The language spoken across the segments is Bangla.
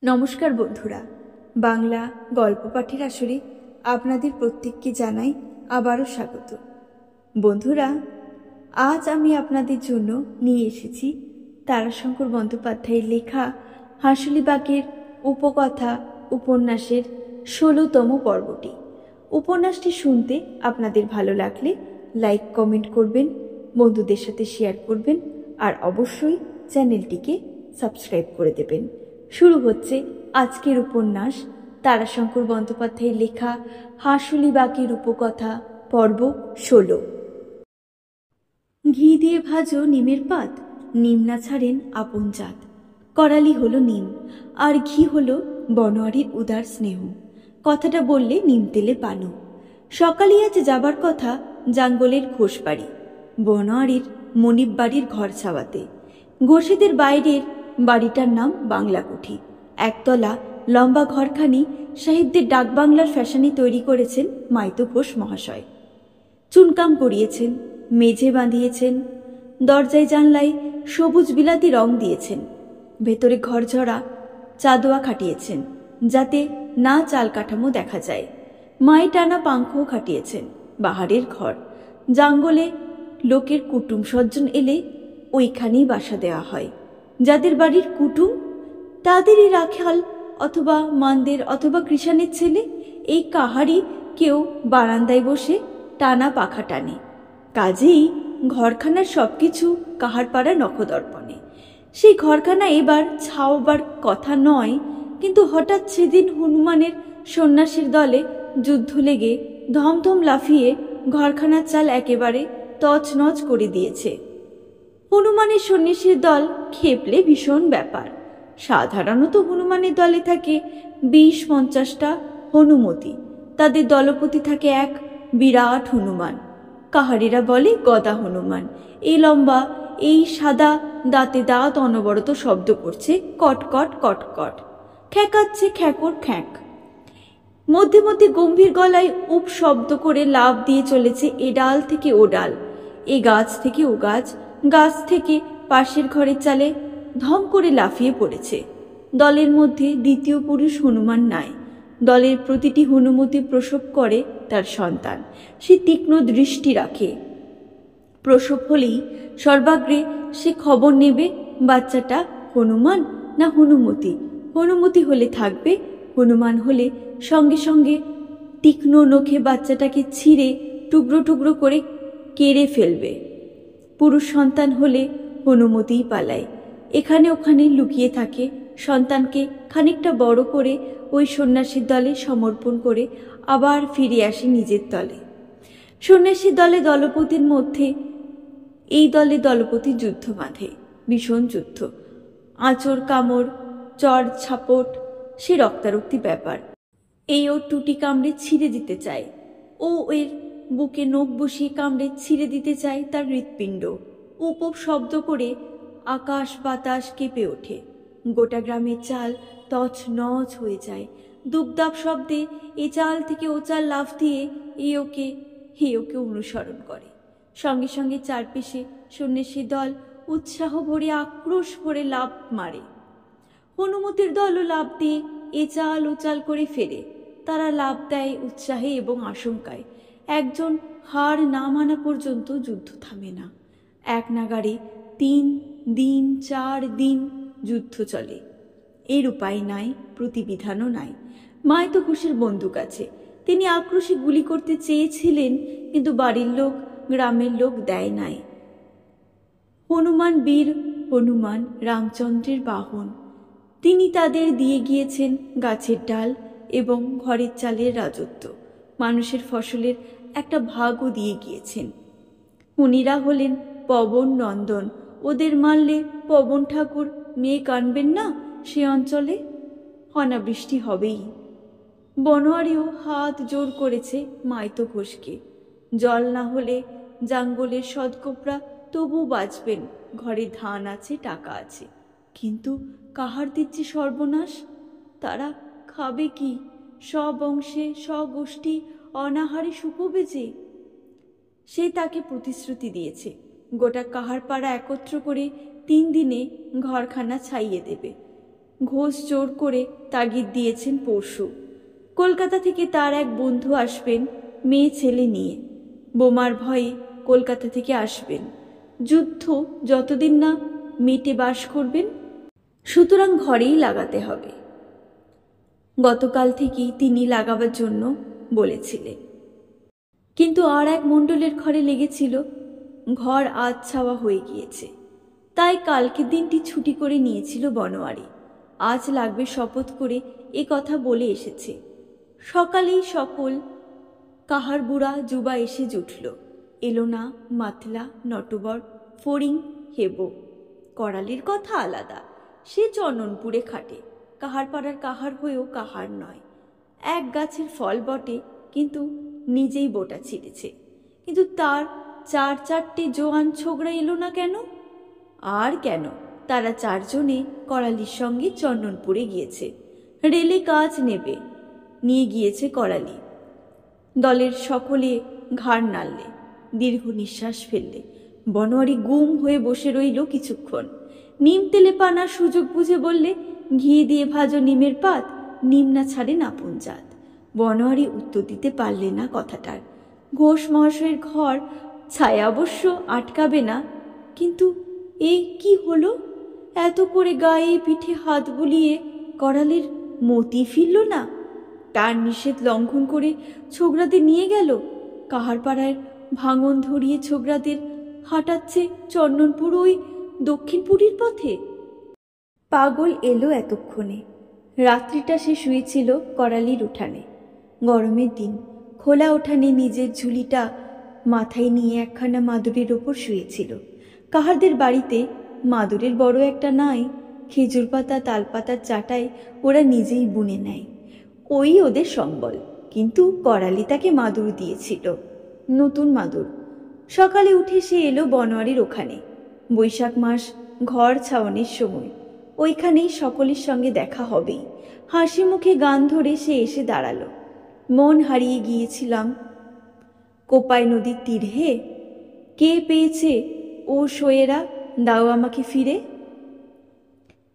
নমস্কার বন্ধুরা, বাংলা গল্প পাঠের আসরে আপনাদের প্রত্যেককে জানাই আবারও স্বাগত। বন্ধুরা, আজ আমি আপনাদের জন্য নিয়ে এসেছি তারাশঙ্কর বন্দ্যোপাধ্যায়ের লেখা হাঁসুলিবাগের উপকথা উপন্যাসের ১৬তম পর্বটি। উপন্যাসটি শুনতে আপনাদের ভালো লাগলে লাইক কমেন্ট করবেন, বন্ধুদের সাথে শেয়ার করবেন আর অবশ্যই চ্যানেলটিকে সাবস্ক্রাইব করে দেবেন। শুরু হচ্ছে আজকের উপন্যাস তারাশঙ্কর বন্দ্যোপাধ্যায়ের লেখা হাঁসুলিবাগের উপকথা পর্ব ১৬। ঘি দিয়ে ভাজো নিমের পাত, নিম না ছাড়েন আপন জাত। করালি হলো নিম আর ঘি হলো বনোয়ারির উদার স্নেহ। কথাটা বললে নিম তেলে পানো। সকালে আজ যাবার কথা জাঙ্গলের ঘোষবাড়ি, বনোয়ারির মনিব বাড়ির ঘর ছাওয়াতে। ঘোষেদের বাইরের বাড়িটার নাম বাংলাকুঠি। একতলা লম্বা ঘরখানি সাহেবদের ডাকবাংলার ফ্যাশনে তৈরি করেছেন মাইতো ঘোষ মহাশয়। চুনকাম করিয়েছেন, মেঝে বাঁধিয়েছেন, দরজায় জানলায় সবুজ বিলাতি রং দিয়েছেন। ভেতরে ঘরঝরা চাদোয়া খাটিয়েছেন যাতে না চাল কাঠামো দেখা যায়। মায়ে টানা পাংখও খাটিয়েছেন। বাহারের ঘর, জাঙ্গলে লোকের কুটুম সজ্জন এলে ওইখানেই বাসা দেওয়া হয়। যাদের বাড়ির কুটুম তাদেরই রাখাল অথবা মানদের অথবা কৃষাণের ছেলে। এই কাহারই কেউ বারান্দায় বসে টানা পাখা টানে। কাজেই ঘরখানার সব কিছু কাহার পাড়া নখদর্পণে। সেই ঘরখানা এবার ছাওবার কথা নয়, কিন্তু হঠাৎ সেদিন হনুমানের সন্ন্যাসীর দলে যুদ্ধ লেগে ধমধম লাফিয়ে ঘরখানার চাল একেবারে তছনছ করে দিয়েছে। হনুমানের সন্ন্যাসীর দল খেপলে ভীষণ ব্যাপার। সাধারণত হনুমানের দলে থাকে ২০-৫০টা হনুমতি। তাদের দলপতি থাকে এক বিরাট হনুমান। কাহারিরা বলে গদা হনুমান। এই লম্বা, এই সাদা, দাঁতে দাঁত অনবরত শব্দ করছে, কটকট কটকট, খ্যাঁকাচ্ছে খ্যাঁকর খ্যাঁক। মধ্যে মধ্যে গম্ভীর গলায় উপ শব্দ করে লাফ দিয়ে চলেছে এ ডাল থেকে ও ডাল, এ গাছ থেকে ও গাছ, গাছ থেকে পাশের ঘরের চালে ধম করে লাফিয়ে পড়েছে। দলের মধ্যে দ্বিতীয় পুরুষ হনুমান নাই। দলের প্রতিটি হনুমতি প্রসব করে তার সন্তান। সে তীক্ষ্ণ দৃষ্টি রাখে। প্রসব হলেই সর্বাগ্রে সে খবর নেবে বাচ্চাটা হনুমান না হনুমতি। হনুমতি হলে থাকবে, হনুমান হলে সঙ্গে সঙ্গে তীক্ষ্ণ নখে বাচ্চাটাকে ছিঁড়ে টুকরো টুকরো করে কেড়ে ফেলবে। পুরুষ সন্তান হলে হনুমতিই পালায়, এখানে ওখানে লুকিয়ে থাকে। সন্তানকে খানিকটা বড় করে ওই সন্ন্যাসীর দলে সমর্পণ করে আবার ফিরে আসে নিজের দলে। সন্ন্যাসীর দলে দলপতির মধ্যে এই দলে দলপতি যুদ্ধ বাঁধে, ভীষণ যুদ্ধ। আঁচড় কামড়, চড় ছাপট, সে রক্তারক্তি ব্যাপার। এই ওর টুটি কামড়ে ছিঁড়ে দিতে চায়, ও এর বুকে নখ বসিয়ে কামড়ে ছিঁড়ে দিতে চায় তার হৃৎপিণ্ড। উপ শব্দ করে আকাশ বাতাস কেঁপে ওঠে। গোটা গ্রামের চাল তছনছ হয়ে যায়। দুবদাব শব্দে এ চাল থেকে ও চাল লাফ দিয়ে এ ওকে অনুসরণ করে। সঙ্গে সঙ্গে চারপাশে সন্ন্যাসী দল উৎসাহ ভরে আক্রোশ ভরে লাফ মারে। হনুমতির দলও লাফ দিয়ে এ চাল ও চাল করে ফেরে। তারা লাফ দেয় উৎসাহে এবং আশঙ্কায়। একজন হার না মানা পর্যন্ত যুদ্ধ থামে না। এক নাগারে ৩ দিন ৪ দিন যুদ্ধ চলে। এর উপায় নাই, প্রতিবিধানও নাই। মাইতো ঘোষের বন্দুক আছে। তিনি আক্রোশে গুলি করতে চেয়েছিলেন, কিন্তু বাড়ির লোক, গ্রামের লোক দেয় নাই। হনুমান বীর হনুমান রামচন্দ্রের বাহন। তিনি তাদের দিয়ে গিয়েছেন গাছের ডাল এবং ঘরের চালের রাজত্ব। মানুষের ফসলের একটা ভাগও দিয়ে গিয়েছেন। উনিরা হলেন পবন নন্দন। ওদের মারলে পবন ঠাকুর মেঘ আনবেন না সে অঞ্চলে? অনাবৃষ্টি হবেই। বনোয়ারিও হাত জোর করেছে মাইতো ঘোষকে। জল না হলে জাঙ্গলের সদকোপরা তবু বাঁচবেন, ঘরে ধান আছে, টাকা আছে। কিন্তু কাহার দিচ্ছে সর্বনাশ? তারা খাবে কি? স্ববংশে স্বগোষ্ঠী অনাহারে শুকোবে যে। সে তাকে প্রতিশ্রুতি দিয়েছে, গোটা কাহার পাড়া একত্র করে ৩ দিনে ঘরখানা ছাইয়ে দেবে। ঘোষ জোর করে তাগিদ দিয়েছেন পরশু। কলকাতা থেকে তার এক বন্ধু আসবেন মেয়ে ছেলে নিয়ে। বোমার ভয়ে কলকাতা থেকে আসবেন। যুদ্ধ যতদিন না মেটে বাস করবেন, সুতরাং ঘরেই লাগাতে হবে। গতকাল থেকেই তিনি লাগাবার জন্য বলেছিলেন, কিন্তু আর এক মণ্ডলের ঘরে লেগেছিল। ঘর আজ ছাওয়া হয়ে গিয়েছে, তাই কালকের দিনটি ছুটি করে নিয়েছিল বনোয়ারি। আজ লাগবে শপথ করে এ কথা বলে এসেছে। সকালেই সকল কাহার বুড়া যুবা এসে জুটল। এলো না মাতলা, নটবর, ফড়িং, হেবো। করালির কথা আলাদা, সে চন্দনপুরে খাটে। কাহার পাড়ার কাহার হয়েও কাহার নয়। এক গাছের ফল বটে, কিন্তু নিজেই বোটা ছিঁড়েছে। কিন্তু তার চারটে জোয়ান ছোকরা এলো না কেন? আর কেন, তারা চারজনে করালির সঙ্গে চন্দনপুরে গিয়েছে। রেলে কাজ নেবে, নিয়ে গিয়েছে করালি। দলের সকলে ঘাড় নাড়লে, দীর্ঘ নিঃশ্বাস ফেললে। বনোয়ারি গুম হয়ে বসে রইল কিছুক্ষণ। নিম তেলে পানার সুযোগ বুঝে বললে, ঘি দিয়ে ভাজো নিমের পাত, নিম না ছাড়েন আপন জাত। বনোয়ারি উত্তর দিতে পারলে না কথাটার। ঘোষ মহাশয়ের ঘর ছায়া অবশ্য আটকাবে না, কিন্তু এ কি হলো? এত করে গায়ে পিঠে হাত বুলিয়ে করালির মতি ফিরল না। তার নিষেধ লঙ্ঘন করে ছোকরাদের নিয়ে গেল। কাহার পাড়ায় ভাঙন ধরিয়ে ছোকরাদের হাঁটাচ্ছে চন্দনপুর ওই দক্ষিণপুরীর পথে। পাগল এলো এতক্ষণে। রাত্রিটা সে শুয়েছিল করালির উঠানে। গরমের দিন, খোলা উঠানে নিজের ঝুলিটা মাথায় নিয়ে একখানা মাদুরের ওপর শুয়েছিল। কাহারদের বাড়িতে মাদুরের বড় একটা নাই। খেজুর পাতা তালপাতার চাটায় ওরা নিজেই বুনে নেয়, ওই ওদের সম্বল। কিন্তু করালি তাকে মাদুর দিয়েছিল, নতুন মাদুর। সকালে উঠে সে এলো বনোয়ারির ওখানে। বৈশাখ মাস, ঘর ছাওয়ানোর সময়। ওইখানেই সকলের সঙ্গে দেখা হবেই। হাসি মুখে গান ধরে সে এসে দাঁড়ালো। মন হারিয়ে গিয়েছিলাম কোপাই নদীর তীরে, কে পেয়েছে ও সয়েরা, দাও আমাকে ফিরে।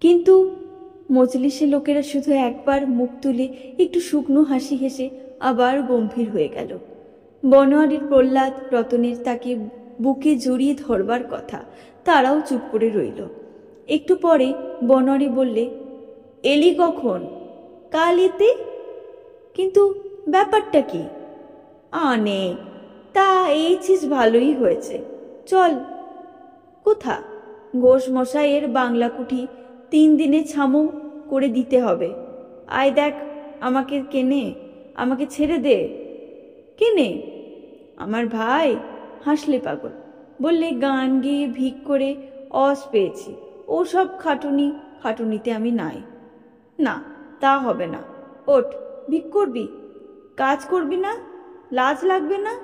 কিন্তু মজলিসে লোকেরা শুধু একবার মুখ তুলে একটু শুকনো হাসি হেসে আবার গম্ভীর হয়ে গেল। বনোয়ারির প্রহ্লাদ, রতনের তাকে বুকে জড়িয়ে ধরবার কথা, তারাও চুপ করে রইল। একটু পরে বনোয়ারি বললে, এলি কখন? কাল এতে। কিন্তু ব্যাপারটা কি? আনে তা এইছিস, ভালোই হয়েছে। চল। কোথা? ঘোষ মশাইয়ের বাংলা কুঠি 3 দিনে ছামু করে দিতে হবে। আয় দেখ, আমাকে কেনে, আমাকে ছেড়ে দে। কেনে? আমার ভাই। হাসলে পাগল, বললে, গান গেয়ে ভিক করে অস পেয়েছি, ও সব খাটুনিতে আমি নাই। না, তা হবে না। ওঠ, ভিক করবি? কাজ করবি না? লাজ লাগবে না?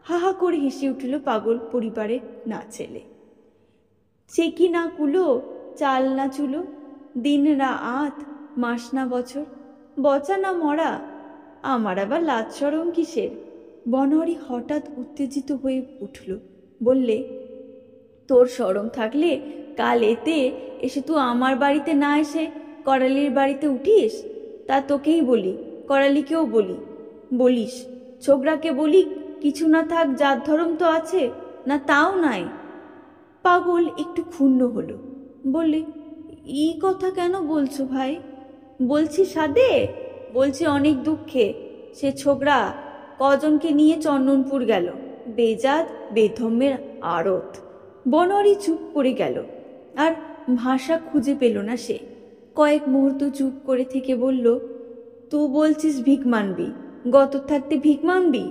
হাহা করে হেসে উঠল পাগল পরিবারের না ছেলে। সে কি না কুলো, চাল না চুলো, দিন রাত, মাস না বছর, বচা না মরা, আমার আবার লাজ শরম কিসের? বনোয়ারি হঠাৎ উত্তেজিত হয়ে উঠল, বললে, তোর শরম থাকলে কাল এতে এসে তুই আমার বাড়িতে না এসে করালির বাড়িতে উঠিস? তা তোকেই বলি, করালিকেও বলিস, ছোকরাকে বলি, কিছু না থাক জাত ধরম তো আছে না, তাও নাই। পাগল একটু ক্ষুণ্ণ হলো, বললে, এই কথা কেন বলছো ভাই? বলছি সাদে, বলছি অনেক দুঃখে। সে ছোকরা কজনকে নিয়ে চন্দনপুর গেল, বেজাত বেধম্যের আড়ত। বনোয়ারি চুপ করে গেল, আর ভাষা খুঁজে পেল না সে। কয়েক মুহূর্ত চুপ করে থেকে বলল, তুই বলছিস ভিক মানবি, গত থাকতে ভিক মানবি?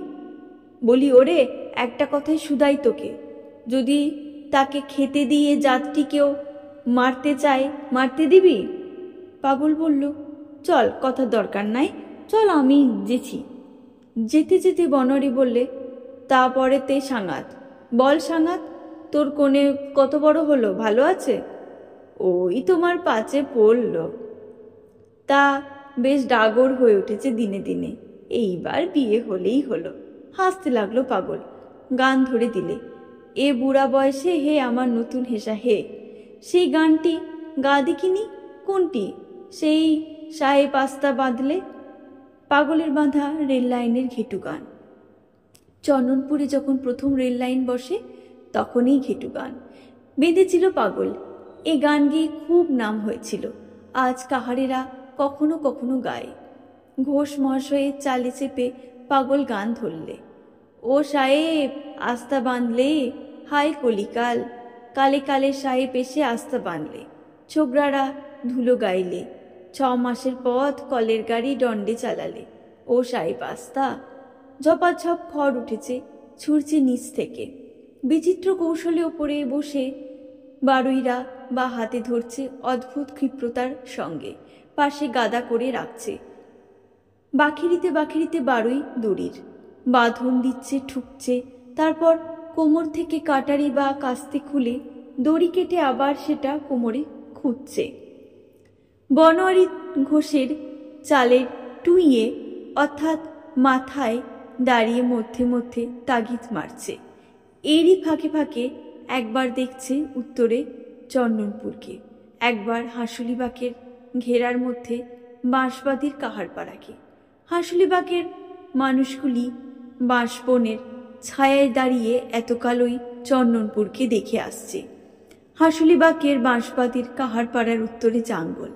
বলি, ওরে, একটা কথাই শুধাই তোকে, যদি তাকে খেতে দিয়ে জাতটিকেও মারতে চায়, মারতে দিবি? পাগল বলল, চল, কথার দরকার নাই, চল, আমি যেছি। যেতে যেতে বনোয়ারি বললে, তারপরে তে সাঙাত বল। সাঙাত তোর কোণে কত বড় হলো, ভালো আছে? ওই তোমার 5-এ পড়ল। তা বেশ ডাগর হয়ে উঠেছে দিনে দিনে, এইবার বিয়ে হলেই হলো। হাসতে লাগলো পাগল। গান ধরে দিলে, এ বুড়া বয়সে হে আমার নতুন হেসা হে। সেই গানটি গা দেখিনি? কোনটি? সেই সাহেব আস্তা বাঁধলে, পাগলের বাঁধা রেল লাইনের ঘেটু গান। চন্দনপুরে যখন প্রথম রেল লাইন বসে তখনই ঘেটু গান বেঁধেছিল পাগল। এ গান গেয়ে খুব নাম হয়েছিল। আজ কাহারেরা কখনো কখনো গায়। ঘোষ মহাশয়ের চালে চেপে পাগল গান ধরলে, ও সাহেব আস্তা বাঁধলে, হায় কলিকাল, কালে কালে সাহেব এসে আস্তা বাঁধলে, ছোকরারা ধুলো গাইলে, 6 মাসের পথ কলের গাড়ি দণ্ডে চালালে, ও সাহেব আস্তা। ঝপাঝপ খড় উঠেছে, ছুঁড়ছে নিচ থেকে। বিচিত্র কৌশলে ওপরে বসে বারুইরা বা হাতে ধরছে অদ্ভুত ক্ষিপ্রতার সঙ্গে, পাশে গাদা করে রাখছে। বাখিরিতে বাখিরিতে বারুই দড়ির বাঁধন দিচ্ছে, ঠুকছে, তারপর কোমর থেকে কাটারি বা কাস্তে খুলে দড়ি কেটে আবার সেটা কোমরে খুঁজছে। বনোয়ারি ঘোষের চালের টুইয়ে অর্থাৎ মাথায় দাঁড়িয়ে মধ্যে মধ্যে তাগিদ মারছে। এরই ফাঁকে ফাঁকে একবার দেখছে উত্তরে চন্দনপুরকে, একবার হাঁসুলিবাগের ঘেরার মধ্যে বাঁশবাদীর কাহারপাড়াকে। হাঁসুলিবাগের মানুষগুলি বাঁশবনের ছায়ায় দাঁড়িয়ে এতকালই চন্দনপুরকে দেখে আসছে। হাঁসুলিবাগের বাঁশবাদীর কাহারপাড়ার উত্তরে জাঙ্গল,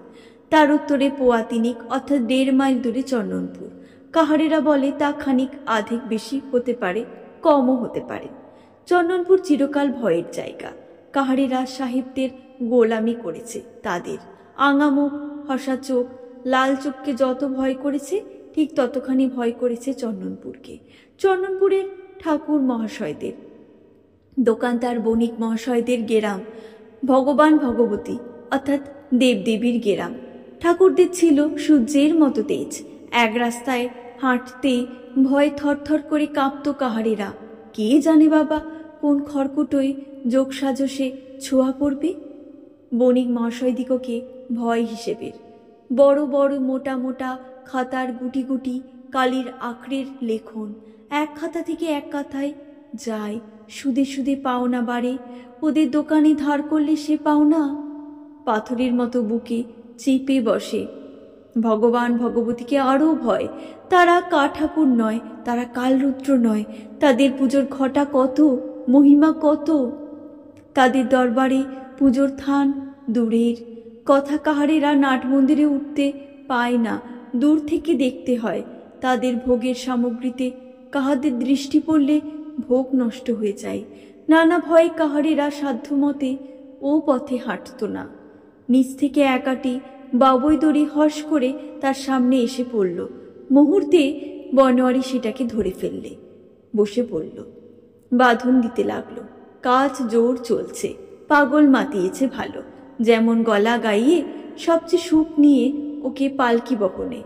তার উত্তরে পোয়া তিনেক অর্থাৎ 1.5 মাইল দূরে চন্দনপুর। কাহারেরা বলে তা খানিক আধেক বেশি হতে পারে, কমও হতে পারে। চন্দনপুর চিরকাল ভয়ের জায়গা। কাহারেরা সাহেবদের গোলামি করেছে, তাদের আঙামুখ, হসা চোখ, লাল চোখকে যত ভয় করেছে ঠিক ততখানি ভয় করেছে চন্দনপুরকে। চন্দনপুরের ঠাকুর মহাশয়দের, দোকানদার বণিক মহাশয়দের গেরাম ভগবান ভগবতী অর্থাৎ দেবদেবীর গেরাম। ঠাকুরদের ছিল সূর্যের মতো তেজ। এক রাস্তায় হাঁটতে ভয় থরথর করে কাঁপত কাহারেরা। কে জানে বাবা কোন খড়কুটোয় যোগ সাজসে ছোঁয়া পড়বে। বণিক মহাশয়দিগকে ভয় হিসেবের। বড় বড় মোটা মোটা খাতার গুটি গুটি কালির আখড়ের লেখন, এক খাতা থেকে এক খাতায় যায়, সুদে সুদে পাওনা বাড়ে। ওদের দোকানে ধার করলে সে পাওনা পাথরের মতো বুকে চেপে বসে। ভগবান ভগবতীকে আরও ভয়। তারা কা ঠাকুর নয়, তারা কালরুদ্র নয়। তাদের পুজোর ঘটা কত, মহিমা কত। তাদের দরবারে পুজোর থান দূরের কথা। কাহারেরা নাট মন্দিরে উঠতে পায় না, দূর থেকে দেখতে হয়। তাদের ভোগের সামগ্রীতে কাহাদের দৃষ্টি পড়লে ভোগ নষ্ট হয়ে যায়। নানা ভয়ে কাহারেরা সাধ্যমতে ও পথে হাঁটত না। নিচ থেকে একাটি বাবুই দড়ি হস করে তার সামনে এসে পড়ল। মুহূর্তে বনোয়ারি সেটাকে ধরে ফেললে, বসে পড়ল, বাঁধন দিতে লাগলো। কাজ জোর চলছে। পাগল মাতিয়েছে ভালো, যেমন গলা গাইয়ে সবচেয়ে সুখ নিয়ে ওকে পালকি বহনে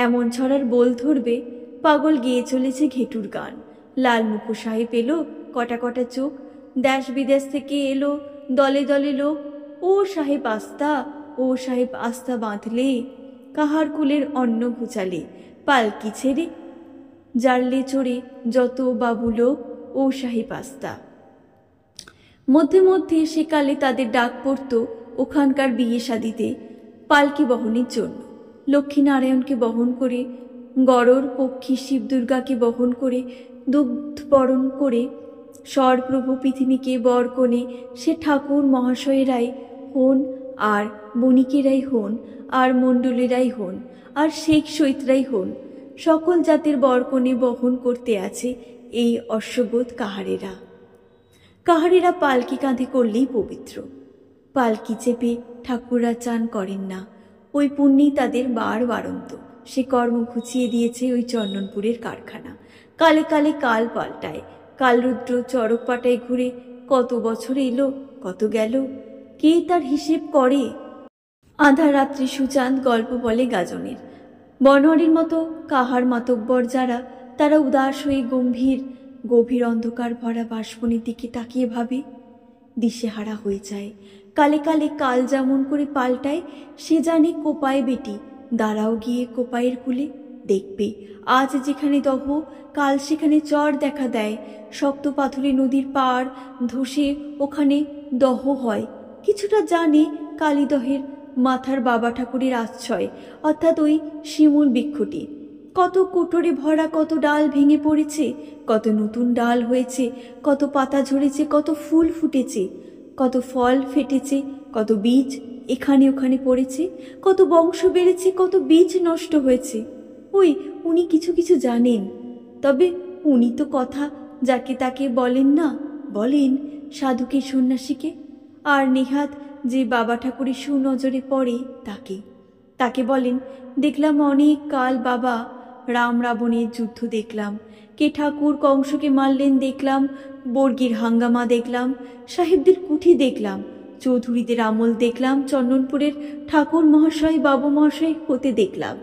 এমন ছড়ার বোল ধরবে। পাগল গেয়ে চলেছে ঘেটুর গান। লালমুখো সাহেব এলো, কটা কটা চোখ, দেশ বিদেশ থেকে এলো দলে দলে লোক। ও সাহেব আস্তা, ও সাহেব আস্তা বাঁধলে, কাহার কুলের অন্ন ঘুচালে, পালকি ছেড়ে জারলে চড়ে যত বাবু লোক, ও সাহেব আস্তা। মধ্যে মধ্যে সেকালে তাদের ডাক পড়ত ওখানকার বিয়ে শাদিতে পালকি বহনের জন্য। লক্ষ্মীনারায়ণকে বহন করে, গড়র পক্ষী শিব দুর্গাকে বহন করে, দুগ্ধ বরণ করে সরপ্রভু পৃথিবীকে বর কোণে সে ঠাকুর মহাশয়েরাই হন, আর বণিকেরাই হন, আর মণ্ডলেরাই হন, আর শেখ সৈতরাই হন। সকল জাতের বরকনে বহন করতে আছে এই অশ্ববোধ কাহারেরা। কাহারেরা পালকি কাঁধে করলেই পবিত্র। পালকি চেপে ঠাকুররা চান করেন না, ওই পুণ্যেই তাদের বারন্ত। সে কর্ম ঘুচিয়ে দিয়েছে ওই চন্দনপুরের কারখানা। কালে কালে কাল পাল্টায়। কালরুদ্র চড়ক পাটায় ঘুরে কত বছর এলো, কত গেল, কে তার হিসেব করে। আধা রাত্রি সুচাঁদ গল্প বলে গাজনের। বনোয়ারির মতো কাহার মাতব্বর যারা, তারা উদাস হয়ে গভীর অন্ধকার ভরা বাষ্পনের দিকে তাকিয়ে ভাবে, দিশেহারা হয়ে যায়। কালে কালে কাল যেমন করে পাল্টায় সে জানে। কোপায় বেটি, দাঁড়াও গিয়ে কোপায়ের কুলে, দেখবে আজ যেখানে দহ কাল সেখানে চর দেখা দেয়। শক্ত পাথরে নদীর পাড় ধসে ওখানে দহ হয়। কিছুটা জানে কালীদহের মাথার বাবা ঠাকুরের আশ্রয়, অর্থাৎ ওই শিমুল বৃক্ষটি। কত কোটরে ভরা, কত ডাল ভেঙে পড়েছে, কত নতুন ডাল হয়েছে, কত পাতা ঝরেছে, কত ফুল ফুটেছে, কত ফল ফেটেছে, কত বীজ এখানে ওখানে পড়েছে, কত বংশ বেড়েছে, কত বীজ নষ্ট হয়েছে। ওই উনি কিছু কিছু জানেন, তবে উনি তো কথা যাকে তাকে বলেন না, বলেন সাধুকে সন্ন্যাসীকে, আর নেহাত যে বাবা ঠাকুরের সুনজরে পড়ে তাকে বলেন, দেখলাম অনেক কাল বাবা, রাম রাবণের যুদ্ধ দেখলাম, কে ঠাকুর কংসকে মারলেন দেখলাম, বর্গির হাঙ্গামা দেখলাম, সাহেবদের কুঠি দেখলাম, চৌধুরীদের আমল দেখলাম, চন্দনপুরের ঠাকুর মহাশয় বাবু মহাশয় হতে দেখলাম।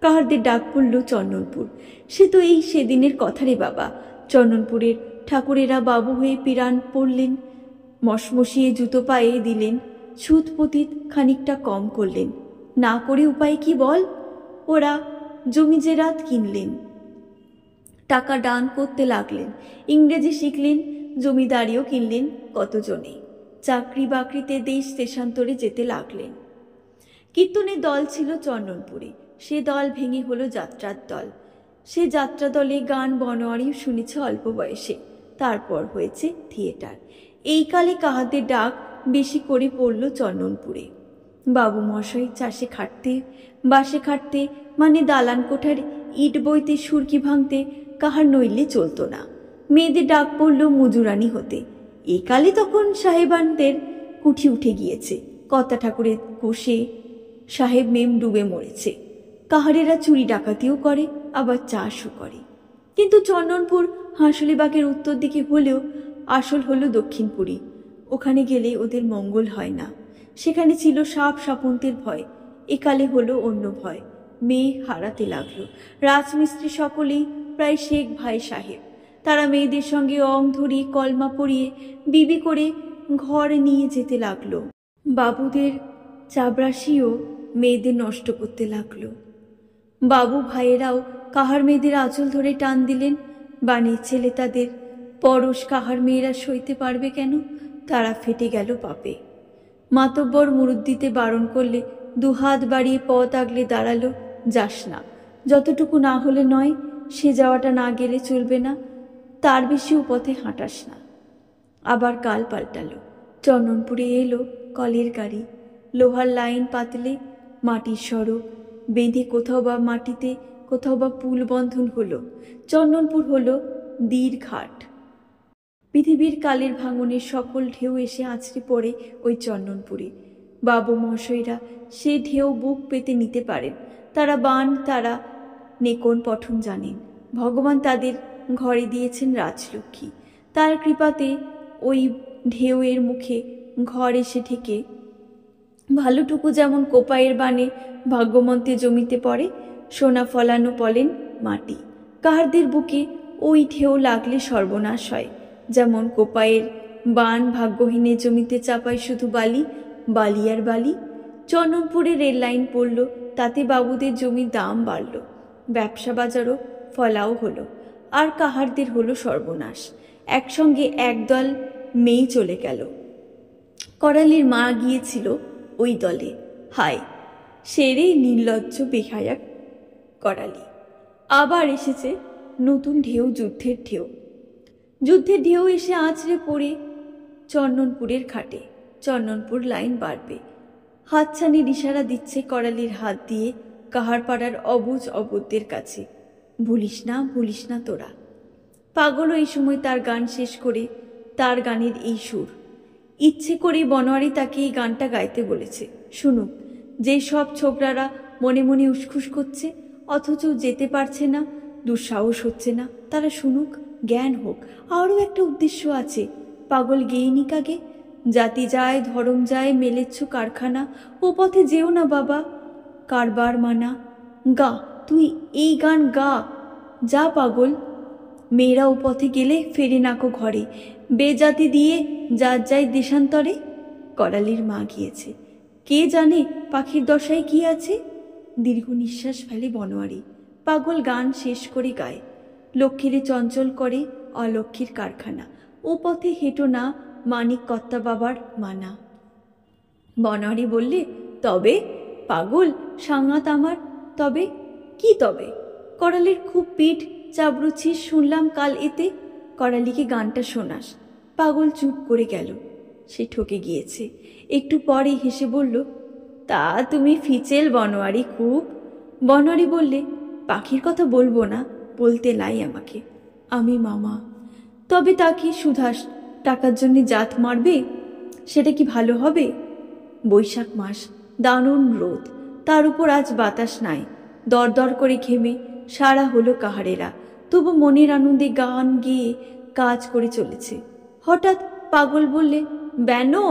কাহারদের ডাক পড়ল চন্দনপুর। সে তো এই সেদিনের কথা রে বাবা। চন্দনপুরের ঠাকুরেরা বাবু হয়ে পিরান পড়লেন, মশমশিয়ে জুতো পায়ে দিলেন, সুদ পতিত খানিকটা কম করলেন, না করে উপায় কি বল? ওরা জমি জেরাত কিনলেন, টাকা দান করতে লাগলেন, ইংরেজি শিখলেন, জমিদারিও কিনলেন কতজনে, চাকরি বাকরিতে দেশ দেশান্তরে যেতে লাগলেন। কীর্তনের দল ছিল চন্দনপুরে, সে দল ভেঙে হলো যাত্রার দল। সে যাত্রা দলে গান বনোয়ারিও শুনেছে অল্প বয়সে, তারপর হয়েছে থিয়েটার। এই কালে কাহাদের ডাক বেশি করে পড়ল চন্দনপুরে। বাবু মশাই চাষে খাটতে, বাসে খাটতে, মানে দালান কোঠার ইট বইতে, সুরকি ভাঙতে কাহার নইলে চলতো না। মেয়েদের ডাক পড়ল মজুরানি হতে। এই কালে তখন সাহেবানদের কুঠি উঠে গিয়েছে, কর্তা ঠাকুরের কোষে সাহেব মেম ডুবে মরেছে। কাহারেরা চুরি ডাকাতিও করে, আবার চাষও করে। কিন্তু চন্দনপুর হাঁসুলিবাগের উত্তর দিকে হলেও আসল হলো দক্ষিণপুরী। ওখানে গেলে ওদের মঙ্গল হয় না। সেখানে ছিল সাপ সাপন্তের ভয়, একালে হলো অন্য ভয়। মেয়ে হারাতে লাগলো। রাজমিস্ত্রি সকলেই প্রায় শেখ ভাই সাহেব। তারা মেয়েদের সঙ্গে অং ধরিয়ে, কলমা পরিয়ে, বিবি করে ঘর নিয়ে যেতে লাগলো। বাবুদের চাবরাশিও মেয়েদের নষ্ট করতে লাগলো। বাবু ভাইয়েরাও কাহার মেয়েদের আঁচল ধরে টান দিলেন। বানের ছেলে তাদের পরশ কাহার মেয়েরা সইতে পারবে কেন? তারা ফেটে গেল পাপে। মাতব্বর মুরুদ্দিতে বারণ করলে দুহাত বাড়িয়ে পথ আগলে দাঁড়ালো, যাস না, যতটুকু না হলে নয়, সে যাওয়াটা না গেলে চলবে না, তার বেশি পথে হাঁটাস না। আবার কাল পাল্টালো। চন্দনপুরে এলো কলের গাড়ি, লোহার লাইন পাতলে, মাটির সড়ক বেঁধে কোথাও বা মাটিতে, কোথাও বা পুল বন্ধন হলো। চন্দনপুর হলো দীরঘাট। পৃথিবীর কালের ভাঙনের সকল ঢেউ এসে আছড়ে পড়ে ওই চন্দনপুরে। বাবু মশাইরা সে ঢেউ বুক পেতে নিতে পারেন। তারা বান, তারা নেকন পঠন জানেন। ভগবান তাদের ঘরে দিয়েছেন রাজলক্ষ্মী। তার কৃপাতে ওই ঢেউয়ের মুখে ঘর এসে ঠেকে। ভালোটুকু যেমন কোপায়ের বানে ভাগ্যমন্তে জমিতে পড়ে, সোনা ফলানো পলেন মাটি। কাহারদের বুকে ওই ঢেউ লাগলে সর্বনাশ হয়। যেমন কোপায়ের বান ভাগ্যহীনের জমিতে চাপায় শুধু বালি, বালি আর বালি। চন্দনপুরে রেল লাইন পড়ল, তাতে বাবুদের জমির দাম বাড়ল, ব্যবসা বাজারও ফলাও হলো, আর কাহারদের হলো সর্বনাশ। একসঙ্গে একদল মেয়ে চলে গেল। করালির মা গিয়েছিল ওই দলে। হায়, সেরে নির্লজ্জ বেহায়া করালি। আবার এসেছে নতুন ঢেউ, যুদ্ধের ঢেউ। যুদ্ধের ঢেউ এসে আছড়ে পড়ে চন্দনপুরের ঘাটে। চন্দনপুর লাইন বাড়বে। হাতছানির ইশারা দিচ্ছে করালির হাত দিয়ে কাহার পাড়ার অবুজ অবুধদের কাছে, ভুলিস না, ভুলিস না তোরা। পাগলও এই সময় তার গান শেষ করে, তার গানের এই সুর। ইচ্ছে করেই বনোয়ারি তাকে এই গানটা গাইতে বলেছে। শুনুক। যে সব ছোকরারা মনে মনে উসখুস করছে, অথচ যেতে পারছে না, দুঃসাহস হচ্ছে না, তারা শুনুক, জ্ঞান হোক। আরও একটা উদ্দেশ্য আছে। পাগল গেয়ে নিক আগে। জাতি যায়, ধর্ম যায়, মেলেচ্ছ কারখানা, ও পথে যেও না বাবা, কারবার মানা। গা, তুই এই গান গা, যা পাগল। মেয়েরা ও পথে গেলে ফেরে নাকো ঘরে, বেজাতি দিয়ে যার যায় দেশান্তরে। করালির মা গিয়েছে। কে জানে পাখির দশায় কি আছে। দীর্ঘ নিঃশ্বাস ফেলে বনোয়ারি। পাগল গান শেষ করে গায়। লক্ষ্মীরে চঞ্চল করে অলক্ষ্মীর কারখানা, ও পথে হেঁটো না, মানিক কর্তা বাবার মানা। বনোয়ারি বললে, তবে পাগল সাঙ্গাত আমার, তবে কি তবে? করালির খুব পিঠ চাবড়ুছিস শুনলাম কাল এতে। করালিকে গানটা শোনাস। পাগল চুপ করে গেল। সে ঠকে গিয়েছে। একটু পরে হেসে বলল, তা তুমি ফিচেল বনোয়ারি খুব। বনোয়ারি বললে, পাখির কথা বলবো না, বলতে নাই আমাকে, আমি মামা। তবে তা কি সুধাস টাকার জন্য জাত মারবে? সেটা কি ভালো হবে? বৈশাখ মাস, দারুণ রোদ, তার উপর আজ বাতাস নাই। দরদর করে ঘেমে সারা হলো কাহারেরা, তবু মনের আনন্দে গান গেয়ে কাজ করে চলেছে। হঠাৎ পাগল বললে, বেনো,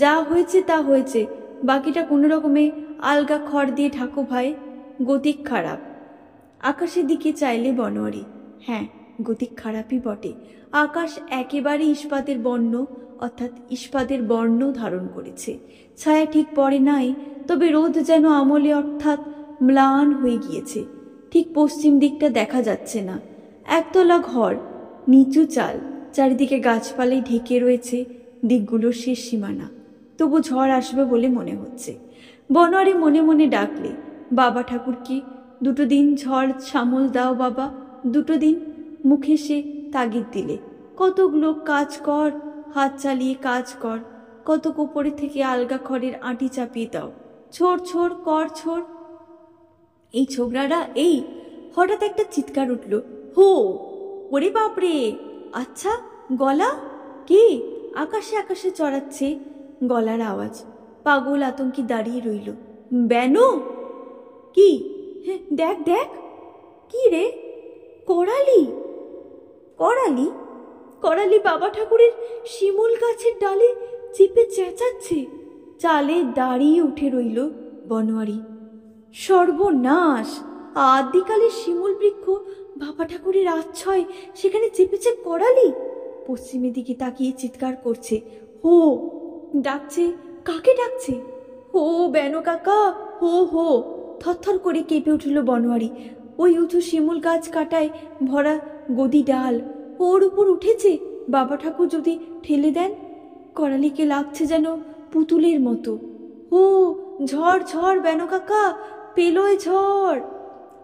যা হয়েছে তা হয়েছে, বাকিটা কোনো রকমে আলগা খড় দিয়ে ঢাকো ভাই, গতিক খারাপ। আকাশের দিকে চাইলে বনোয়ারি। হ্যাঁ, গতিক খারাপই বটে। আকাশ একেবারে ইস্পাতের বর্ণ, অর্থাৎ ইস্পাতের বর্ণ ধারণ করেছে। ছায়া ঠিক পড়ে নাই, তবে রোদ যেন আমলে অর্থাৎ ম্লান হয়ে গিয়েছে। ঠিক পশ্চিম দিকটা দেখা যাচ্ছে না। একতলা ঘর, নিচু চাল, চারিদিকে গাছপালায় ঢেকে রয়েছে দিকগুলোর শেষ সীমানা। তবু ঝড় আসবে বলে মনে হচ্ছে। বনোয়ারি মনে মনে ডাকলে, বাবা ঠাকুরকে, দুটো দিন ঝড় সামল দাও বাবা, দুটো দিন। মুখে সে তাগিদ দিলে, কতক লোক কাজ কর, হাত চালিয়ে কাজ কর, কতক ওপরে থেকে আলগা খড়ের আঁটি চাপিয়ে দাও, ছোড় ছোড় কর ছোড়। এই ছোকরারা এই। হঠাৎ একটা চিৎকার উঠল, হো, ওরে বাপরে! আচ্ছা, গলা কে? আকাশে আকাশে চড়াচ্ছে গলার আওয়াজ। পাগল আতঙ্কে দাঁড়িয়ে রইল। বেনো! কি? হ্যাঁ, দেখ দেখ। কি রে? করালি! করালি! করালি বাবা ঠাকুরের শিমুল গাছের ডালে চেপে চেঁচাচ্ছে। চালে দাঁড়িয়ে উঠে রইল বনোয়ারি। সর্বনাশ! আদিকালের শিমুল বৃক্ষ, বাবা ঠাকুরের আচ্ছয়, সেখানে চেপেছে করালি। পশ্চিমের দিকে তাকিয়ে চিৎকার করছে, হো! ডাকছে। কাকে ডাকছে? হো বেনো কাকা, হো হো! থরথর করে কেঁপে উঠল বনোয়ারি। ওই উঁচু শিমুল গাছ কাটায় ভরা গদি ডাল, ওর উপর উঠেছে। বাবা ঠাকুর যদি ঠেলে দেন, করালিকে লাগছে যেন পুতুলের মতো। ও ঝড় ঝড় বেনো কাকা, পেলোয় ঝড়!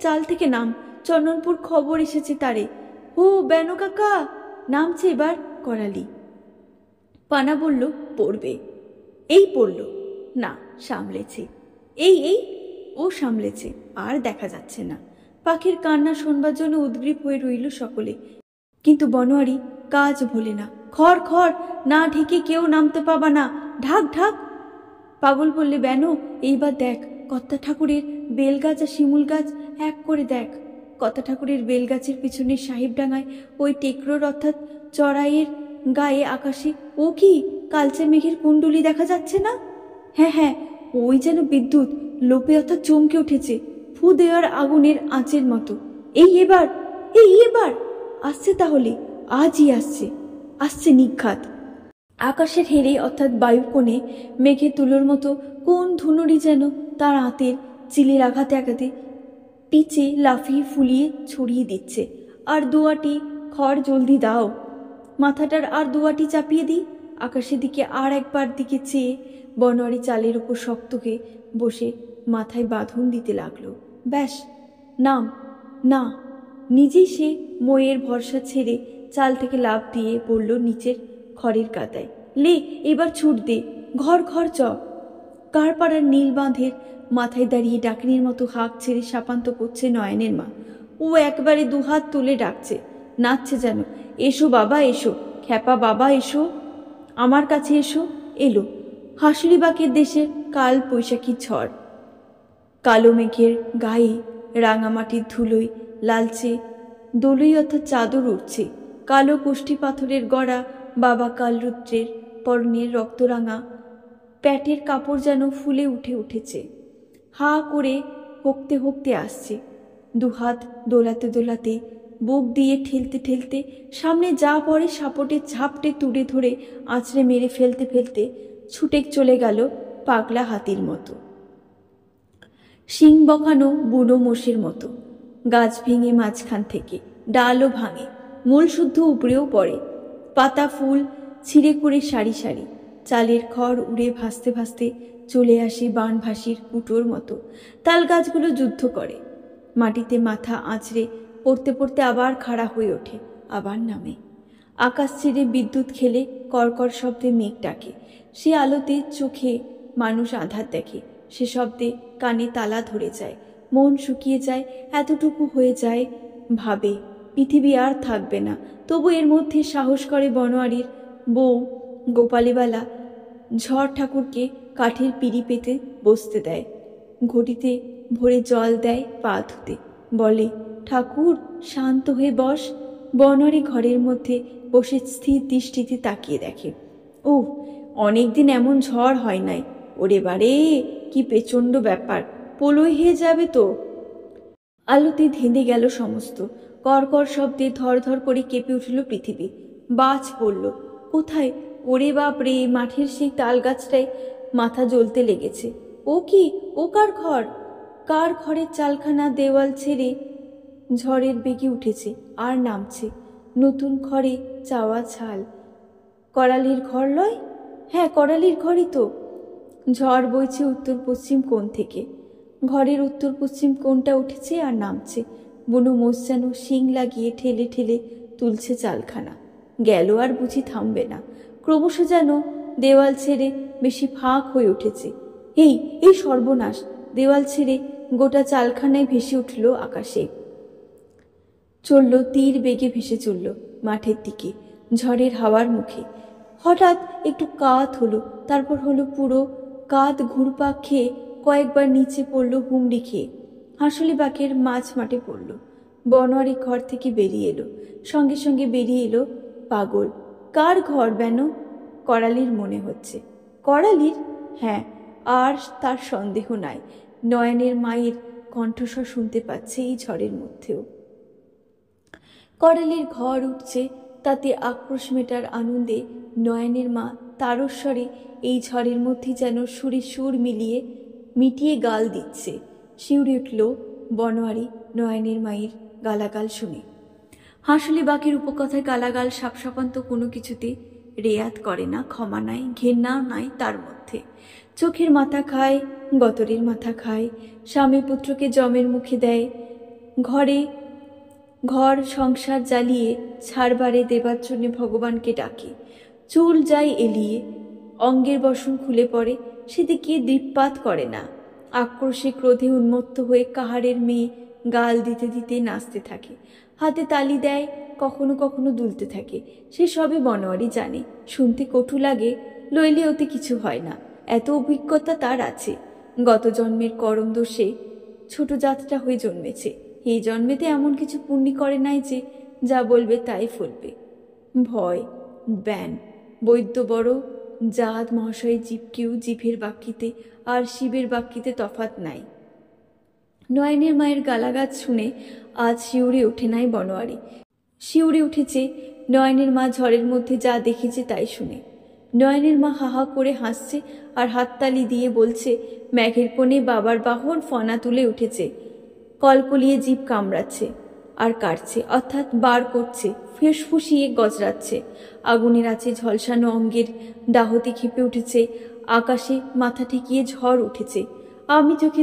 চাল থেকে নাম, চন্দনপুর খবর এসেছে তারে। ও বেনো কাকা! নামছে এবার করালি। পানা বলল, পড়বে। এই পড়ল না, সামলেছে। এই এই ও সামলেছে, আর দেখা যাচ্ছে না। পাখির কান্না শোনবার জন্য উদ্গ্রীব হয়ে রইল সকলে, কিন্তু বনোয়ারি কাজ ভোলে না। খড় খড়, না ঢেকে কেউ নামতে পাবা না, ঢাক ঢাক। পাগল বললে, বেনো, এইবার দেখ, কর্তা ঠাকুরের বেলগাছ আর শিমুল গাছ এক করে দেখ। কর্তা ঠাকুরের বেলগাছের পিছনে সাহেবডাঙ্গায় ওই টেকরোর অর্থাৎ চড়াইয়ের গায়ে আকাশে ও কি কালচে মেঘের কুণ্ডলি দেখা যাচ্ছে না? হ্যাঁ হ্যাঁ, ওই যেন বিদ্যুৎ লোপে অর্থাৎ চমকে উঠেছে, ফু দেওয়ার আগুনের আঁচের মতো। এই এবার, এই এবার আসছে, তাহলে আজই আসছে, আসছে নিঘাত। আকাশের হেরে অর্থাৎ বায়ুকোণে মেঘে তুলোর মতো কোন ধুনুরি যেন তার আঁতের চিলের আঘাতে আঘাতে পিচে লাফিয়ে ফুলিয়ে ছড়িয়ে দিচ্ছে। আর দুয়াটি খড় জলদি দাও। মাথাটার আর দুয়াটি চাপিয়ে দিই। আকাশের দিকে আর একবার দিকে চেয়ে বনোয়ারি চালের উপর শক্ত হয়ে বসে মাথায় বাঁধন দিতে লাগলো। ব্যাস, নাম না। নিজেই সে মইয়ের ভরসা ছেড়ে চাল থেকে লাফ দিয়ে পড়ল নিচের খড়ের কাদায়। লে, এবার ছুট দে, ঘর ঘর চ। কারপাড়ার নীল বাঁধের মাথায় দাঁড়িয়ে ডাকিনীর মতো হাঁক ছেড়ে শাপান্ত করছে নয়নের মা। ও একবারে দুহাত তুলে ডাকছে, নাচছে যেন। এসো বাবা এসো, খ্যাপা বাবা এসো, আমার কাছে এসো। এলো হাসুরিবাকের দেশের কাল বৈশাখী ঝড়। কালো মেঘের গায়ে রাঙামাটির ধুলোয় লালচে দোলই অর্থাৎ চাদর উঠছে। কালো কুষ্টি পাথরের গড়া বাবা কালরুদ্রের পরনের রক্তরাঙা প্যাটের কাপড় যেন ফুলে উঠে উঠেছে। হা করে হকতে হকতে আসছে, দুহাত দোলাতে দোলাতে, বুক দিয়ে ঠেলতে ঠেলতে, সামনে যা পড়ে সাপটে ঝাপটে তুড়ে ধরে আঁচড়ে মেরে ফেলতে ফেলতে ছুটে চলে গেল পাগলা হাতির মতো, শিং বকানো বুড়ো মোষের মতো। গাছ ভেঙে মাঝখান থেকে, ডালও ভাঙে, মূল শুদ্ধ উপরেও পড়ে। পাতা ফুল ছিঁড়ে করে সারি সারি, চালের খড় উড়ে ভাসতে ভাসতে চলে আসে বানভাসির কুটোর মতো। তাল গাছগুলো যুদ্ধ করে, মাটিতে মাথা আঁচড়ে পড়তে পড়তে আবার খাড়া হয়ে ওঠে, আবার নামে। আকাশ ছেড়ে বিদ্যুৎ খেলে কড়কড় শব্দে মেঘ ডাকে। সে আলোতে চোখে মানুষ আঁধার দেখে, সে শব্দে কানে তালা ধরে যায়, মন শুকিয়ে যায়, এতটুকু হয়ে যায়, ভাবে পৃথিবী আর থাকবে না। তবু এর মধ্যে সাহস করে বনোয়ারির বউ গোপালীবালা ঝড় ঠাকুরকে কাঠের পিঁড়ি পেতে বসতে দেয়, ঘটিতে ভরে জল দেয় পা ধুতে, বলে, ঠাকুর শান্ত হয়ে বস। বনোয়ারি ঘরের মধ্যে বসে স্থির দৃষ্টিতে তাকিয়ে দেখে, ও অনেকদিন এমন ঝড় হয় নাই। ওরে বারে, কি প্রচণ্ড ব্যাপার, পোলোই হয়ে যাবে তো। আলোতে ধেঁধে গেল সমস্ত, কড়কড় শব্দে ধর করে কেঁপে উঠল পৃথিবী। বাজ পড়ল কোথায়? ওরে বাপ রে, মাঠের সেই তাল গাছটায় মাথা জ্বলতে লেগেছে। ও কি, ও কার ঘর? কার ঘরের চালখানা দেওয়াল ছেড়ে ঝড়ের বেগে উঠেছে আর নামছে, নতুন ঘরে চাওয়া ছাল। করালির ঘর লয়? হ্যাঁ, করালির ঘরই তো। ঝড় বইছে উত্তর পশ্চিম কোণ থেকে, ঘরের উত্তর পশ্চিম কোণটা উঠেছে আর নামছে, বুনো মোষ যেন শিং লাগিয়ে ঠেলে ঠেলে তুলছে চালখানা। গেল আর বুঝি থামবে না, ক্রমশ যেন দেওয়াল ছেড়ে বেশি ফাঁক হয়ে উঠেছে। এই এই সর্বনাশ! দেওয়াল ছেড়ে গোটা চালখানায় ভেসে উঠল আকাশে, চলল তীর বেগে, ভেসে চলল মাঠের দিকে ঝড়ের হাওয়ার মুখে। হঠাৎ একটু কাত হলো, তারপর হলো পুরো কাত, ঘুরপাক খেয়ে কয়েকবার নিচে পড়ল হুমড়ি খেয়ে, হাঁসুলি বাঁকের মাঝ মাঠে পড়ল। বনোয়ারি ঘর থেকে বেরিয়ে এলো, সঙ্গে সঙ্গে বেরিয়ে এলো পাগল। কার ঘর বেন? করালির মনে হচ্ছে। করালির? হ্যাঁ, আর তার সন্দেহ নাই, নয়নের মায়ের কণ্ঠস্বর শুনতে পাচ্ছে এই ঝড়ের মধ্যেও। করালির ঘর উঠছে, তাতে আক্রোশ মেটার আনন্দে নয়নের মা তারস্বরে এই ঝড়ের মধ্যে যেন সুরে সুর মিটিয়ে গাল দিচ্ছে। শিউরে উঠল বনোয়ারি নয়নের মায়ের গালাগাল শুনে। হাঁসুলি বাঁকের উপকথায় গালাগাল সাপসাপান্ত কোনো কিছুতে রেয়াত করে না, ক্ষমা নাই, ঘেন্নাও নাই তার মধ্যে। চোখের মাথা খায়, গতরের মাথা খায়, স্বামী পুত্রকে জমের মুখে দেয়, ঘর সংসার জ্বালিয়ে ছাড়বারে দেবার জন্য ভগবানকে ডাকে। চুল যায় এলিয়ে, অঙ্গের বসন খুলে পড়ে, সেদিকে দৃপ্পাত করে না। আক্রোশে ক্রোধে উন্মত্ত হয়ে কাহারের মেয়ে গাল দিতে দিতে নাচতে থাকে, হাতে তালি দেয়, কখনো কখনো দুলতে থাকে। সে সবে বনোয়ারি জানে, শুনতে কটু লাগে, লইলে ওতে কিছু হয় না, এত অভিজ্ঞতা তার আছে। গত জন্মের করম দোষে ছোট জাতটা হয়ে জন্মেছে, এই জন্মেতে এমন কিছু পুণ্যি করে নাই যে যা বলবে তাই ফলবে। ভয়, ব্যান, বৈদ্য বড় জাত মহাশয় জীবকেও জিভের বাক্যিতে আর শিবের বাক্যিতে তফাৎ নাই। নয়নের মায়ের গালাগাছ শুনে আজ শিউরে ওঠে নাই বনোয়ারি, শিউরে উঠেছে নয়নের মা ঝড়ের মধ্যে যা দেখেছে তাই শুনে। নয়নের মা হাহা করে হাসছে আর হাততালি দিয়ে বলছে, মেঘের কোণে বাবার বাহন ফনা তুলে উঠেছে, কলকলিয়ে জীব কামড়াচ্ছে আর কাটছে, অর্থাৎ বার করছে, ফুসফুসিয়ে গজরাচ্ছে। আগুনের আছে ঝলসানো অঙ্গের দাহতে খেপে উঠেছে, আকাশে মাথা ঠেকিয়ে ঝড় উঠেছে। আমি চোখে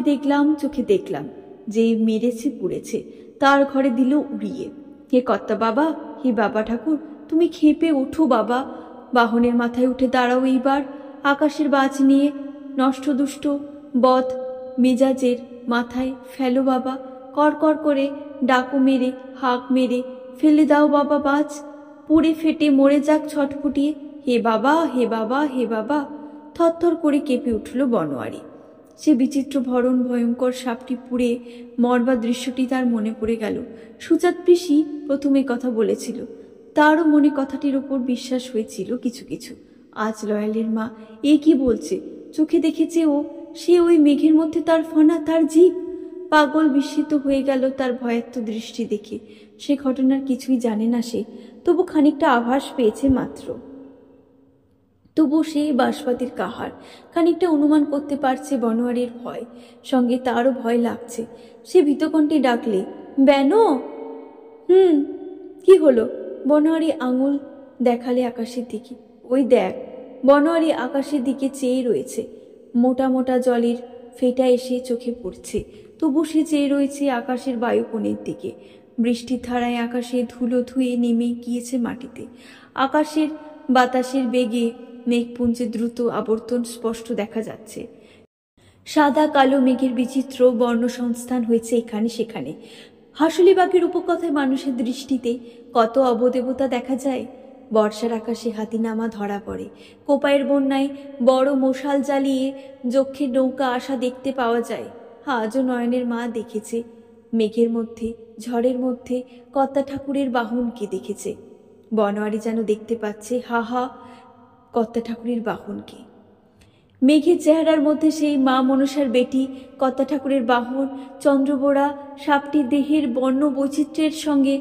দেখলাম, যে মেরেছে পুড়েছে, তার ঘরে দিল উড়িয়ে। হে কর্তা বাবা, হে বাবা ঠাকুর, তুমি খেপে ওঠো বাবা, বাহনের মাথায় উঠে দাঁড়াও এইবার, আকাশের বাজ নিয়ে নষ্ট দুষ্ট বদ মেজাজের মাথায় ফেলো বাবা, কড়কড় করে ডাকো মেরে, হাঁক মেরে ফেলে দাও বাবা বাজ, পুড়ে ফেটে মরে যাক ছটফটিয়ে, হে বাবা, হে বাবা, হে বাবা। থরথর করে কেঁপে উঠল বনোয়ারি। সে বিচিত্র ভরণ ভয়ঙ্কর সাপটি পুড়ে মরবার দৃশ্যটি তার মনে পড়ে গেল। সুজাত পিসি প্রথমে কথা বলেছিল, তারও মনে কথাটির ওপর বিশ্বাস হয়েছিল কিছু কিছু। আজ লয়ালের মা এ কি বলছে? চোখে দেখেছে ও, সে ওই মেঘের মধ্যে তার ফনা, তার জীব। পাগল বিস্মিত হয়ে গেল তার ভয়াত্ম দৃষ্টি দেখে। সে ঘটনার কিছুই জানে না সে, তবু খানিকটা আভাস পেয়েছে মাত্র। তবু সে বাঁশপাতির কাহার, খানিকটা অনুমান করতে পারছে বনোয়ারির ভয়, সঙ্গে তারও ভয় লাগছে। সে ভীতকণ্ঠে ডাকলে, বেনো। কি হলো? বনোয়ারি আঙুল দেখালে আকাশের দিকে। ওই দেখ। বনোয়ারি আকাশের দিকে চেয়ে রয়েছে। মোটা মোটা জলের ফেটা এসে চোখে পড়ছে, তবু সে চেয়ে রয়েছে আকাশের বায়ুকোণের দিকে। বৃষ্টির ধারায় আকাশে ধুলো ধুয়ে নেমে গিয়েছে মাটিতে। আকাশের বাতাসের বেগে মেঘপুঞ্জে দ্রুত আবর্তন স্পষ্ট দেখা যাচ্ছে। সাদা কালো মেঘের বিচিত্র বর্ণসংস্থান হয়েছে এখানে সেখানে। হাঁসুলিবাগের উপকথায় মানুষের দৃষ্টিতে কত অবদেবতা দেখা যায়। বর্ষার আকাশে হাতিনামা ধরা পড়ে। কোপাইয়ের বন্যায় বড় মশাল জ্বালিয়ে যক্ষের নৌকা আসা দেখতে পাওয়া যায়। আজও নয়নের মা দেখেছে মেঘের মধ্যে, ঝড়ের মধ্যে কর্তা ঠাকুরের বাহনকে দেখেছে। বনোয়ারি যেন দেখতে পাচ্ছে হা হা কর্তা ঠাকুরের বাহনকে। মেঘের চেহারার মধ্যে সেই মা মনসার বেটি কর্তা ঠাকুরের বাহন চন্দ্রবোড়া সাপটির দেহের বর্ণ বৈচিত্র্যের সঙ্গে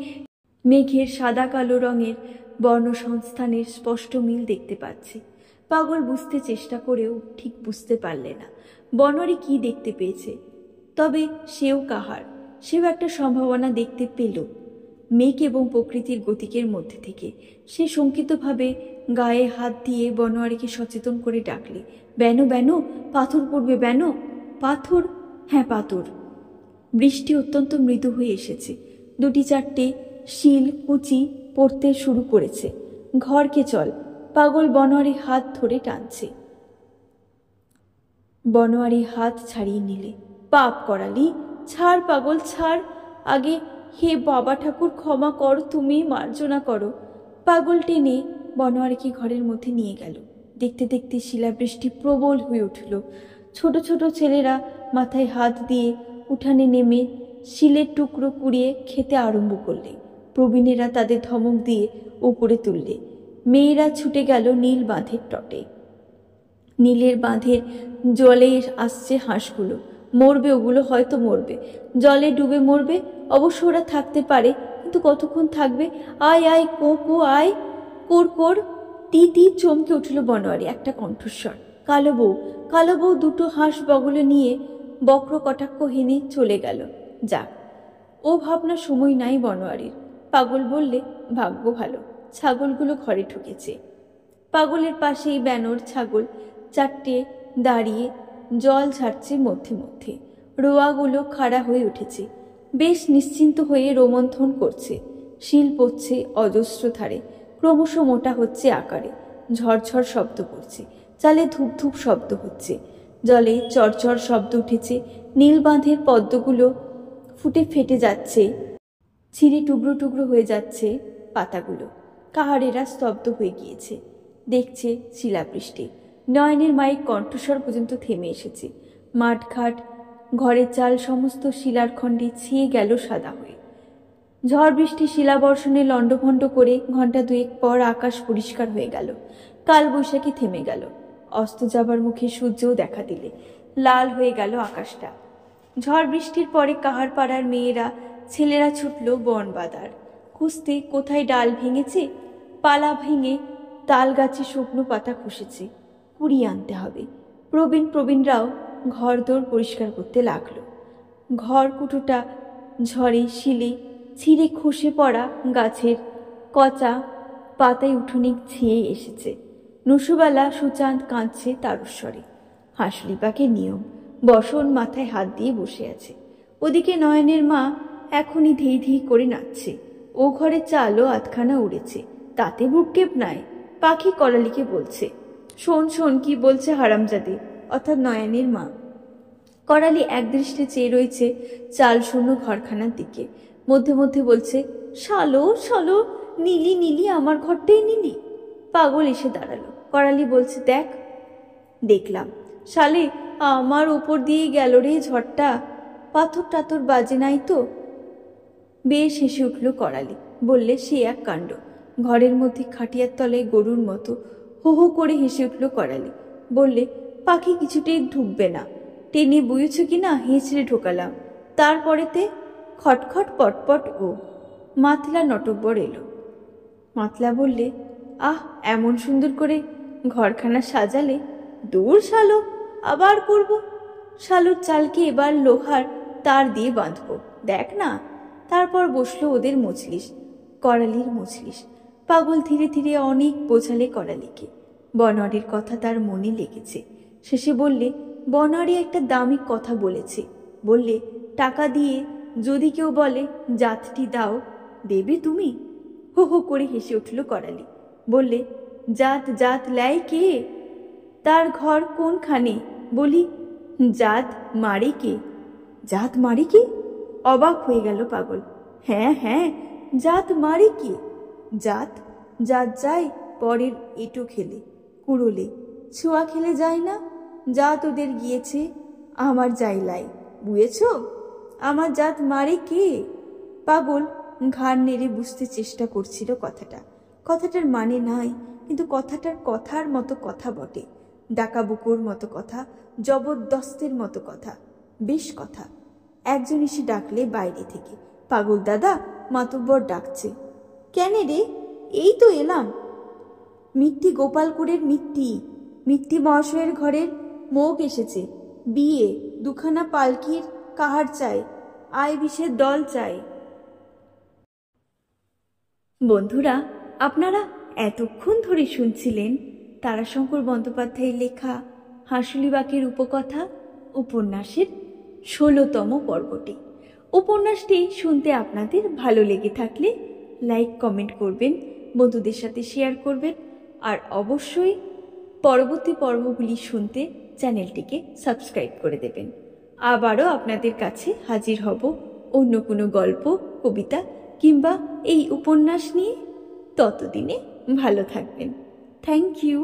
মেঘের সাদা কালো রঙের বর্ণসংস্থানের স্পষ্ট মিল দেখতে পাচ্ছে। পাগল বুঝতে চেষ্টা করেও ঠিক বুঝতে পারলে না বনোয়ারি কি দেখতে পেয়েছে। তবে সেও কাহার, সেও একটা সম্ভাবনা দেখতে পেল মেঘ এবং প্রকৃতির গতিকের মধ্যে থেকে। সে শঙ্কিতভাবে গায়ে হাত দিয়ে বনোয়ারিকে সচেতন করে ডাকলে, বেনো বেনো, পাথর পড়বে বেনো। পাথর? হ্যাঁ পাথর। বৃষ্টি অত্যন্ত মৃদু হয়ে এসেছে। দুটি চারটে শিল কুচি পড়তে শুরু করেছে। ঘরকে চল। পাগল বনোয়ারি হাত ধরে টানছে। বনোয়ারি হাত ছাড়িয়ে নিলে। পাপ করালি, ছাড় পাগল ছাড়। আগে হে বাবা ঠাকুর ক্ষমা কর, তুমি মার্জনা করো। পাগল টেনে বনোয়ারিকে ঘরের মধ্যে নিয়ে গেল। দেখতে দেখতে শিলাবৃষ্টি প্রবল হয়ে উঠল। ছোট ছোট ছেলেরা মাথায় হাত দিয়ে উঠানে নেমে শিলের টুকরো কুড়িয়ে খেতে আরম্ভ করলে। প্রবীণেরা তাদের ধমক দিয়ে উপরে তুললে। মেয়েরা ছুটে গেল নীল বাঁধের তটে। নীলের বাঁধের জলে আসছে হাঁসগুলো। মরবে ওগুলো, হয়তো মরবে, জলে ডুবে মরবে। অবশ্য ওরা থাকতে পারে, কিন্তু কতক্ষণ থাকবে? আয় আয় কো কো আয়, কোর কোর। তি তি চমকে উঠল বনোয়ারি। একটা কণ্ঠস্বর। কালো বউ। কালো বউ দুটো হাঁস বগলে নিয়ে বক্র কটাক্ষ হেনে চলে গেল। যাক, ও ভাবনার সময় নাই বনোয়ারির। পাগল বললে, ভাগ্য ভালো, ছাগলগুলো ঘরে ঢুকেছে। পাগলের পাশেই ব্যানর ছাগল চারটে দাঁড়িয়ে জল ছাড়ছে মধ্যে মধ্যে। রোয়াগুলো খাড়া হয়ে উঠেছে, বেশ নিশ্চিন্ত হয়ে রোমন্থন করছে। শিল পড়ছে অজস্র ধারে, ক্রমশ মোটা হচ্ছে আকারে। ঝরঝর শব্দ করছে, চালে ধূপ ধূপ শব্দ হচ্ছে, জলে চরচর শব্দ উঠেছে। নীল বাঁধের পদ্মগুলো ফুটে ফেটে যাচ্ছে, ছিঁড়ে টুকরো টুকরো হয়ে যাচ্ছে পাতাগুলো। কাহারেরা স্তব্ধ হয়ে গিয়েছে, দেখছে শিলাবৃষ্টি। নয়নের মায়ের কণ্ঠস্বর পর্যন্ত থেমে এসেছে। মাঠঘাট, ঘরের চাল সমস্ত শিলার খণ্ডে ছিঁয়ে গেল সাদা হয়ে। ঝড় বৃষ্টি শিলাবর্ষণে লণ্ডভণ্ড করে ঘণ্টা দুয়েক পর আকাশ পরিষ্কার হয়ে গেল। কাল বৈশাখী থেমে গেল। অস্ত যাবার মুখে সূর্যও দেখা দিলে। লাল হয়ে গেল আকাশটা। ঝড় বৃষ্টির পরে কাহার পাড়ার মেয়েরা ছেলেরা ছুটল বন বাদার খুঁজতে। কোথায় ডাল ভেঙেছে, পালা ভেঙে তাল গাছে শুকনো পাতা খসেছে, কুড়িয়ে আনতে হবে। প্রবীণরাও ঘর দোর পরিষ্কার করতে লাগলো। ঘর কুটোটা ঝড়ে শিলে ছিঁড়ে খসে পড়া গাছের কচা পাতায় উঠোনে ছিঁয়ে এসেছে। নুসুবেলা সুচাঁদ কাঁদছে তারস্বরে। হাঁসুলিপাকের নিয়ম। বসন মাথায় হাত দিয়ে বসে আছে। ওদিকে নয়নের মা এখনই ধেই ধেই করে নাচছে। ও ঘরে চালও আধখানা উড়েছে, তাতে ভ্রুক্ষেপ নাই। পাখি করালিকে বলছে, শোন শোন কি বলছে হারামজাদি, অর্থাৎ নয়নের মা। করালি একদৃষ্টে চেয়ে রয়েছে চাল শূন্য ঘরখানার দিকে। মধ্যে মধ্যে বলছে, শালো শালো, নীলি নীলি, আমার ঘরটাই নীলি। পাগল এসে দাঁড়ালো। করালি বলছে, দেখ। দেখলাম। শালে, আমার ওপর দিয়ে গেল রে ঝড়টা। পাথর টাথর বাজে নাই তো? বেশ হেসে উঠল করালি। বললে, সে এক কাণ্ড। ঘরের মধ্যে খাটিয়ার তলায় গরুর মতো হো হো করে হেসে উঠল করালি। বললে, পাখি কিছুতেই ঢুকবে না, টেনে বুঝেছ কি না হেঁচড়ে ঢোকালাম। তারপরেতে খটখট পটপট ও। মাতলা নটব্বর এলো। মাতলা বললে, আহ, এমন সুন্দর করে ঘরখানা সাজালে। দূর শালো, আবার করব। শালুর চালকে এবার লোহার তার দিয়ে বাঁধব, দেখ না। তারপর বসলো ওদের মজলিস, করালির মজলিস। পাগল ধীরে ধীরে অনেক বোঝালে করালিকে। বনোয়ারির কথা তার মনে লেগেছে। শেষে বললে, বনোয়ারি একটা দামি কথা বলেছে। বললে, টাকা দিয়ে যদি কেউ বলে জাতটি দাও, দেবে তুমি? হো হো করে হেসে উঠল করালি। বললে, জাত জাত লাই কে? তার ঘর কোনখানে? বলি, জাত মারে কে? জাত মারে কে? অবাক হয়ে গেল পাগল। হ্যাঁ হ্যাঁ, জাত মারে কে? জাত জাত যায় পরের এঁটো খেলে, কুড়োলে, ছোঁয়া খেলে যায় না। জাত ওদের গিয়েছে, আমার যাই লাই, বুঝেছ? আমার জাত মারে কে? পাগল ঘাড় নেড়ে বুঝতে চেষ্টা করছিল কথাটার মানে নাই, কিন্তু কথার মতো কথা বটে। ডাকাবুকুর মতো কথা, জবরদস্তের মতো কথা, বেশ কথা। একজন এসে ডাকলে বাইরে থেকে, পাগল দাদা, মাতব্বর ডাকছে। কেন রে? এই তো এলাম। মিত্তি গোপালপুরের মিত্তি মহাশয়ের ঘরের মোগ এসেছে, বিয়ে, দুখানা পালকির কাহার চাই, আয় বিশের দল চাই। বন্ধুরা, আপনারা এতক্ষণ ধরে শুনছিলেন তারাশঙ্কর বন্দ্যোপাধ্যায়ের লেখা হাঁসুলিবাকের উপকথা উপন্যাসের ১৬তম পর্বটি। উপন্যাসটি শুনতে আপনাদের ভালো লেগে থাকলে লাইক কমেন্ট করবেন, বন্ধুদের সাথে শেয়ার করবেন, আর অবশ্যই পরবর্তী পর্বগুলি শুনতে চ্যানেলটিকে সাবস্ক্রাইব করে দেবেন। আবারও আপনাদের কাছে হাজির হব অন্য কোনো গল্প, কবিতা কিংবা এই উপন্যাস নিয়ে। ততদিনে ভালো থাকবেন। Thank you.